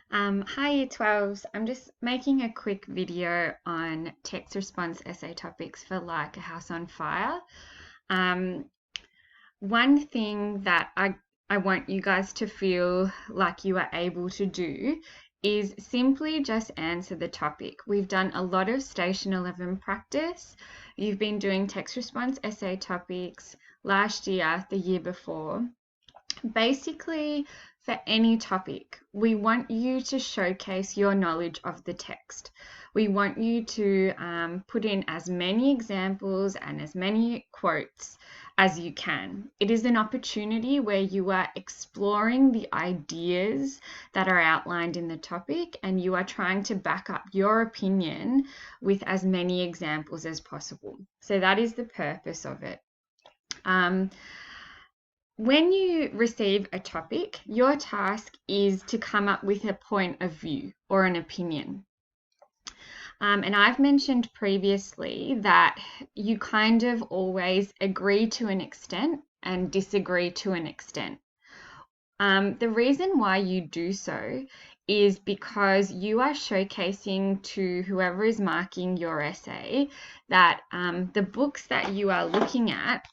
Hi Year 12s. I'm just making a quick video on text response essay topics for Like a House on Fire. Um, One thing that I want you guys to feel like you are able to do is simply just answer the topic. We've done a lot of Station 11 practice. You've been doing text response essay topics last year, the year before. Basically, for any topic, we want you to showcase your knowledge of the text. We want you to put in as many examples and as many quotes as you can. It is an opportunity where you are exploring the ideas that are outlined in the topic and you are trying to back up your opinion with as many examples as possible. So that is the purpose of it. When you receive a topic, your task is to come up with a point of view or an opinion. And I've mentioned previously that you kind of always agree to an extent and disagree to an extent. The reason why you do so is because you are showcasing to whoever is marking your essay that the books that you are looking at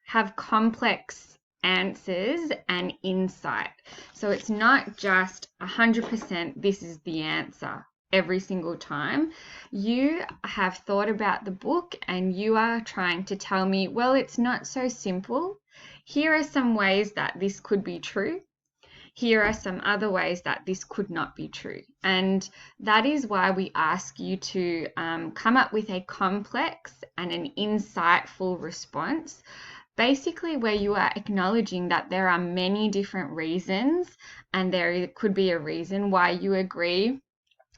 have complex answers and insight. So it's not just 100% this is the answer every single time. You have thought about the book and you are trying to tell me, well, it's not so simple. Here are some ways that this could be true. Here are some other ways that this could not be true. And that is why we ask you to come up with a complex and an insightful response, basically where you are acknowledging that there are many different reasons and there could be a reason why you agree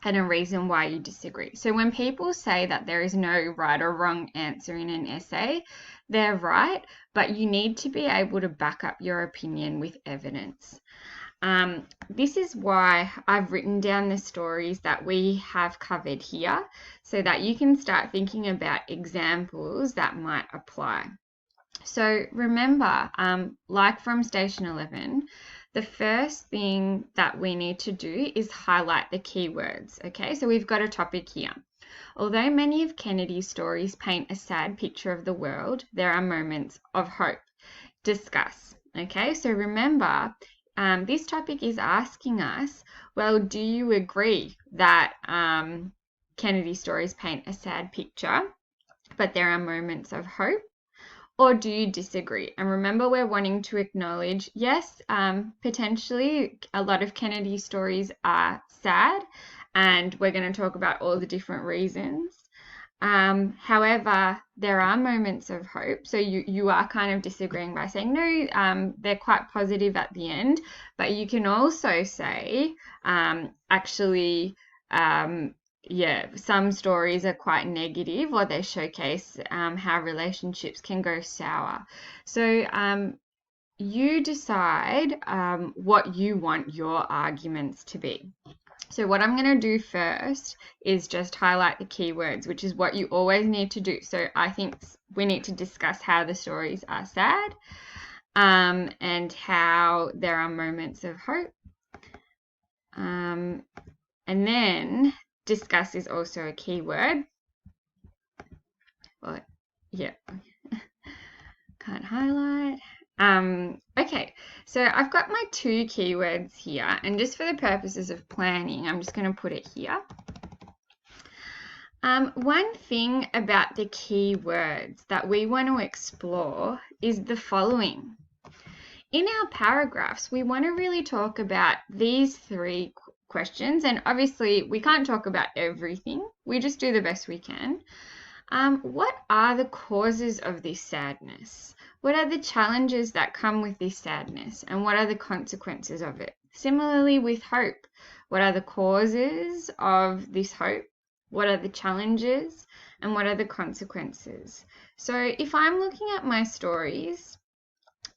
and a reason why you disagree. So when people say that there is no right or wrong answer in an essay, they're right, but you need to be able to back up your opinion with evidence. This is why I've written down the stories that we have covered here so that you can start thinking about examples that might apply. So remember, like from Station 11, the first thing that we need to do is highlight the keywords. Okay, so we've got a topic here. Although many of Kennedy's stories paint a sad picture of the world, there are moments of hope. Discuss. Okay, so remember, this topic is asking us, well, do you agree that Kennedy's stories paint a sad picture, but there are moments of hope? Or do you disagree? And remember, we're wanting to acknowledge, yes, potentially a lot of Kennedy's stories are sad, and we're going to talk about all the different reasons. However, there are moments of hope. So you are kind of disagreeing by saying, no, they're quite positive at the end. But you can also say, actually, yeah, some stories are quite negative or they showcase how relationships can go sour. So you decide what you want your arguments to be. So what I'm going to do first is just highlight the keywords, which is what you always need to do. So I think we need to discuss how the stories are sad and how there are moments of hope. And then discuss is also a keyword. Well, yeah, can't highlight. Okay, so I've got my two keywords here, and just for the purposes of planning, I'm just going to put it here. One thing about the keywords that we want to explore is the following. In our paragraphs, we want to really talk about these three questions, and obviously we can't talk about everything. We just do the best we can. What are the causes of this sadness? What are the challenges that come with this sadness? And what are the consequences of it? Similarly with hope, what are the causes of this hope? What are the challenges? And what are the consequences? So if I'm looking at my stories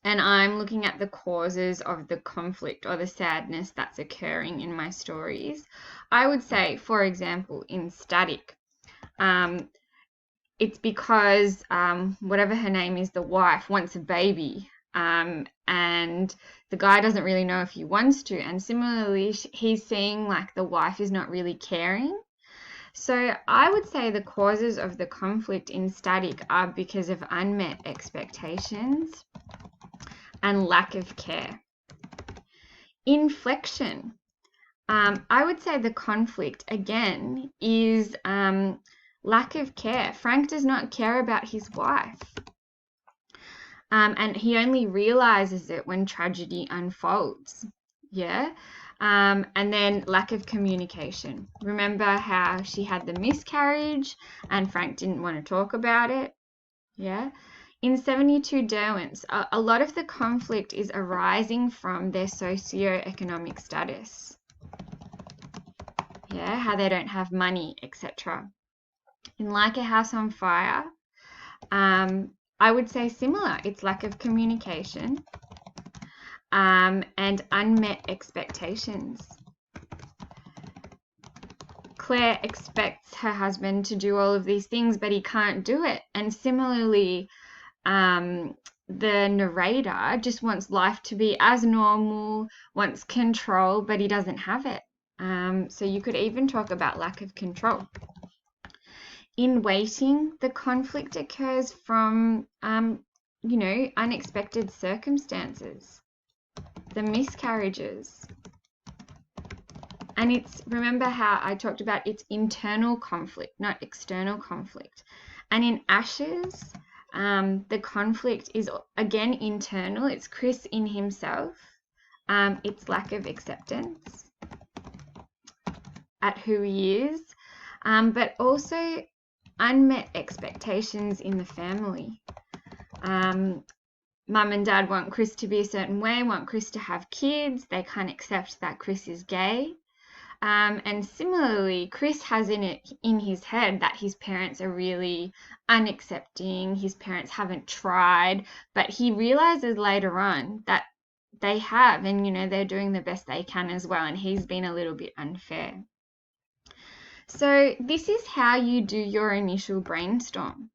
and I'm looking at the causes of the conflict or the sadness that's occurring in my stories, I would say, for example, in Static, it's because whatever her name is, the wife wants a baby, and the guy doesn't really know if he wants to. And similarly, he's seeing like the wife is not really caring. So I would say the causes of the conflict in static are because of unmet expectations and lack of care. In flexion, I would say the conflict again is lack of care. Frank does not care about his wife. And he only realizes it when tragedy unfolds. Yeah. And then lack of communication. Remember how she had the miscarriage and Frank didn't want to talk about it? Yeah. In 72 Derwents, a lot of the conflict is arising from their socio-economic status. Yeah, how they don't have money, etc. In Like a House on Fire, I would say similar. It's lack of communication and unmet expectations. Claire expects her husband to do all of these things, but he can't do it. And similarly, the narrator just wants life to be as normal, wants control, but he doesn't have it. So you could even talk about lack of control. In Waiting, the conflict occurs from, unexpected circumstances, the miscarriages. And remember how I talked about it's internal conflict, not external conflict. And in Ashes, the conflict is again internal. It's Chris in himself. It's lack of acceptance at who he is, but also unmet expectations in the family. Mum and Dad want Chris to be a certain way, want Chris to have kids. They can't accept that Chris is gay. And similarly, Chris has in his head that his parents are really unaccepting. His parents haven't tried, but he realizes later on that they have, and they're doing the best they can as well. And he's been a little bit unfair. So this is how you do your initial brainstorm.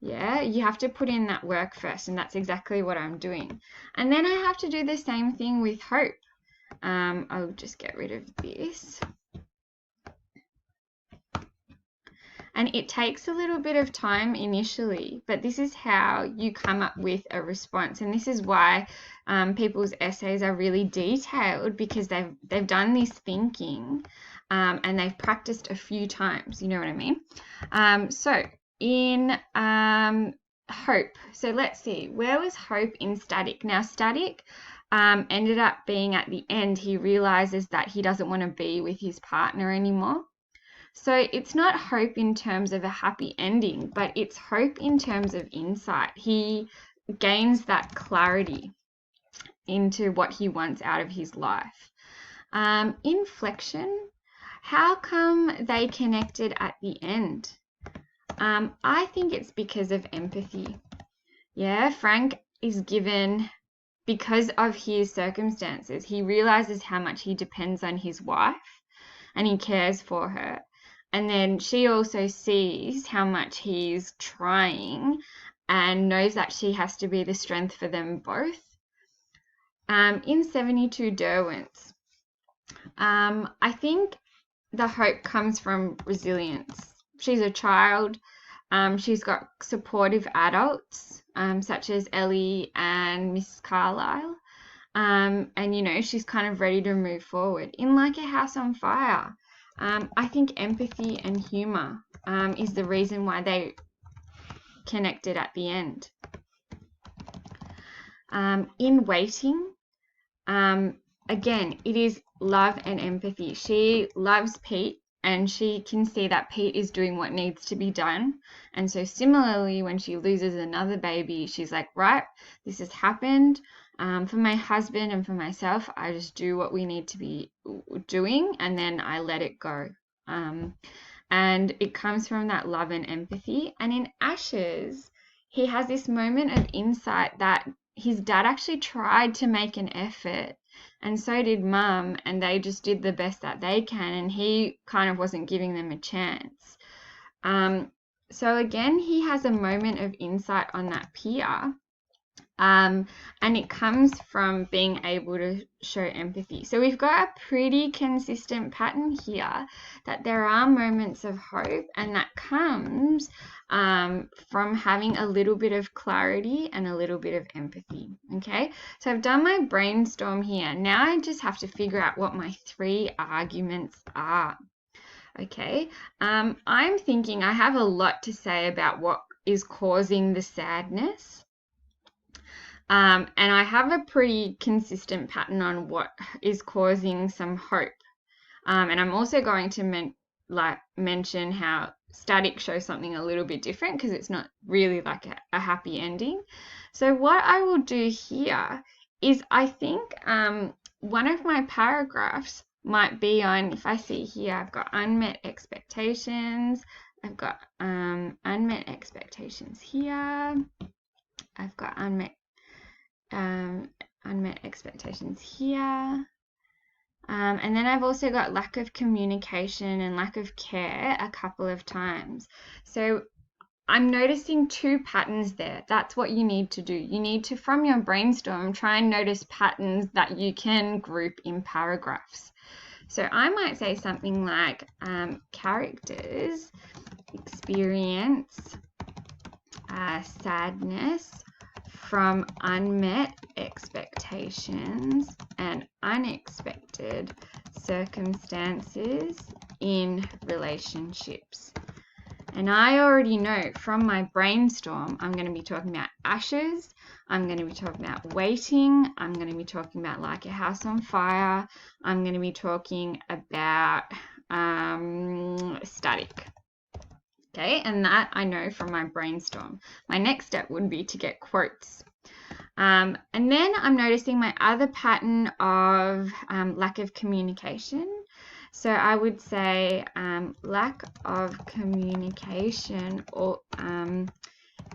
Yeah, you have to put in that work first, and that's exactly what I'm doing. And then I have to do the same thing with hope. I'll just get rid of this. And it takes a little bit of time initially, but this is how you come up with a response. And this is why people's essays are really detailed, because they've done this thinking and they've practiced a few times, you know what I mean? So in hope, so let's see, where was hope in static? Now static ended up being at the end, he realizes that he doesn't want to be with his partner anymore. So it's not hope in terms of a happy ending, but it's hope in terms of insight. He gains that clarity into what he wants out of his life. Inflection, how come they connected at the end? I think it's because of empathy. Yeah, Frank is given, because of his circumstances, he realizes how much he depends on his wife and he cares for her. And then she also sees how much he's trying and knows that she has to be the strength for them both. In 72 Derwents, I think the hope comes from resilience. She's a child. She's got supportive adults, such as Ellie and Mrs. Carlisle. And, she's kind of ready to move forward. In Like a House on Fire, I think empathy and humor is the reason why they connected at the end. In Waiting, again, it is love and empathy. She loves Pete and she can see that Pete is doing what needs to be done. And so similarly, when she loses another baby, she's like, right, this has happened. For my husband and for myself, I just do what we need to be doing and then I let it go. And it comes from that love and empathy. And in Ashes, he has this moment of insight that his dad actually tried to make an effort, and so did Mum, and they just did the best that they can, and he kind of wasn't giving them a chance. So again, he has a moment of insight on that pier. And it comes from being able to show empathy. So we've got a pretty consistent pattern here that there are moments of hope, and that comes from having a little bit of clarity and a little bit of empathy. Okay, so I've done my brainstorm here. Now I just have to figure out what my 3 arguments are. Okay, I'm thinking I have a lot to say about what is causing the sadness. And I have a pretty consistent pattern on what is causing some hope. And I'm also going to mention how static shows something a little bit different because it's not really like a happy ending. So what I will do here is I think one of my paragraphs might be on, if I see here, I've got unmet expectations. I've got unmet expectations here. I've got unmet expectations here. And then I've also got lack of communication and lack of care a couple of times. So I'm noticing 2 patterns there. That's what you need to do. You need to, from your brainstorm, try and notice patterns that you can group in paragraphs. So I might say something like characters experience sadness from unmet expectations and unexpected circumstances in relationships. And I already know from my brainstorm, I'm going to be talking about ashes, I'm going to be talking about waiting, I'm going to be talking about like a house on fire, I'm going to be talking about static. Okay, and that I know from my brainstorm. My next step would be to get quotes. And then I'm noticing my other pattern of lack of communication. So I would say lack of communication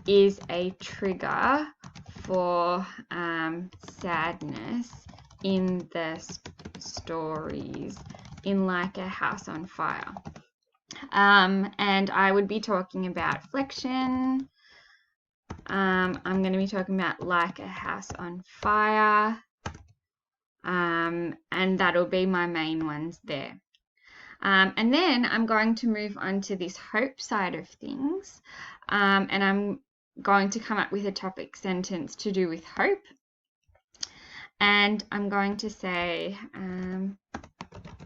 is a trigger for sadness in the stories in like a house on fire. And I would be talking about flexion. I'm going to be talking about like a house on fire. And that'll be my main ones there. And then I'm going to move on to this hope side of things. And I'm going to come up with a topic sentence to do with hope. And I'm going to say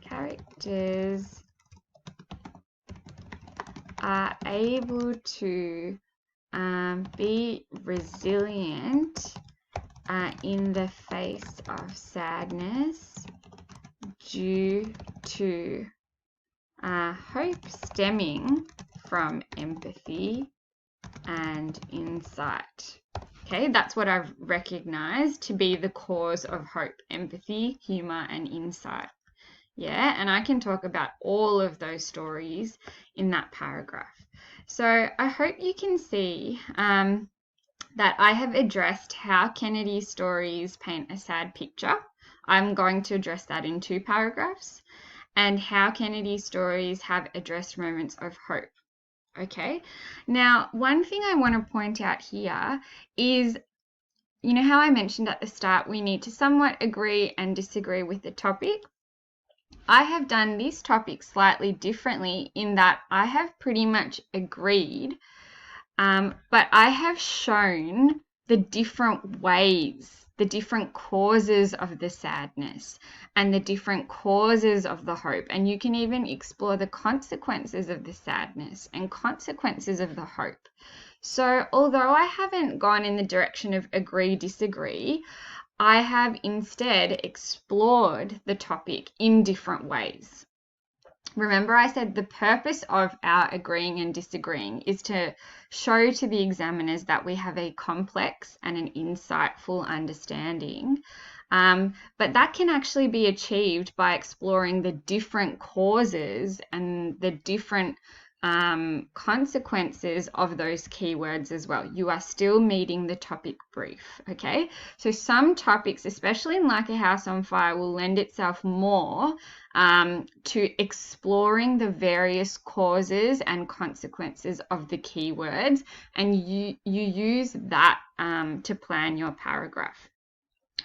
characters are able to be resilient in the face of sadness due to hope stemming from empathy and insight. Okay, that's what I've recognized to be the cause of hope: empathy, humor, and insight. Yeah, and I can talk about all of those stories in that paragraph. So I hope you can see that I have addressed how Kennedy's stories paint a sad picture. I'm going to address that in 2 paragraphs, and how Kennedy's stories have addressed moments of hope. Okay, now one thing I want to point out here is, you know how I mentioned at the start we need to somewhat agree and disagree with the topic? I have done this topic slightly differently in that I have pretty much agreed, but I have shown the different ways, the different causes of the sadness and the different causes of the hope. And you can even explore the consequences of the sadness and consequences of the hope. So although I haven't gone in the direction of agree, disagree, I have instead explored the topic in different ways. Remember, I said the purpose of our agreeing and disagreeing is to show to the examiners that we have a complex and an insightful understanding. But that can actually be achieved by exploring the different causes and the different consequences of those keywords as well. You are still meeting the topic brief, okay? So some topics, especially in Like a House on Fire, will lend itself more to exploring the various causes and consequences of the keywords, and you use that to plan your paragraph.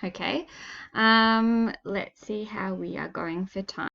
Okay, let's see how we are going for time.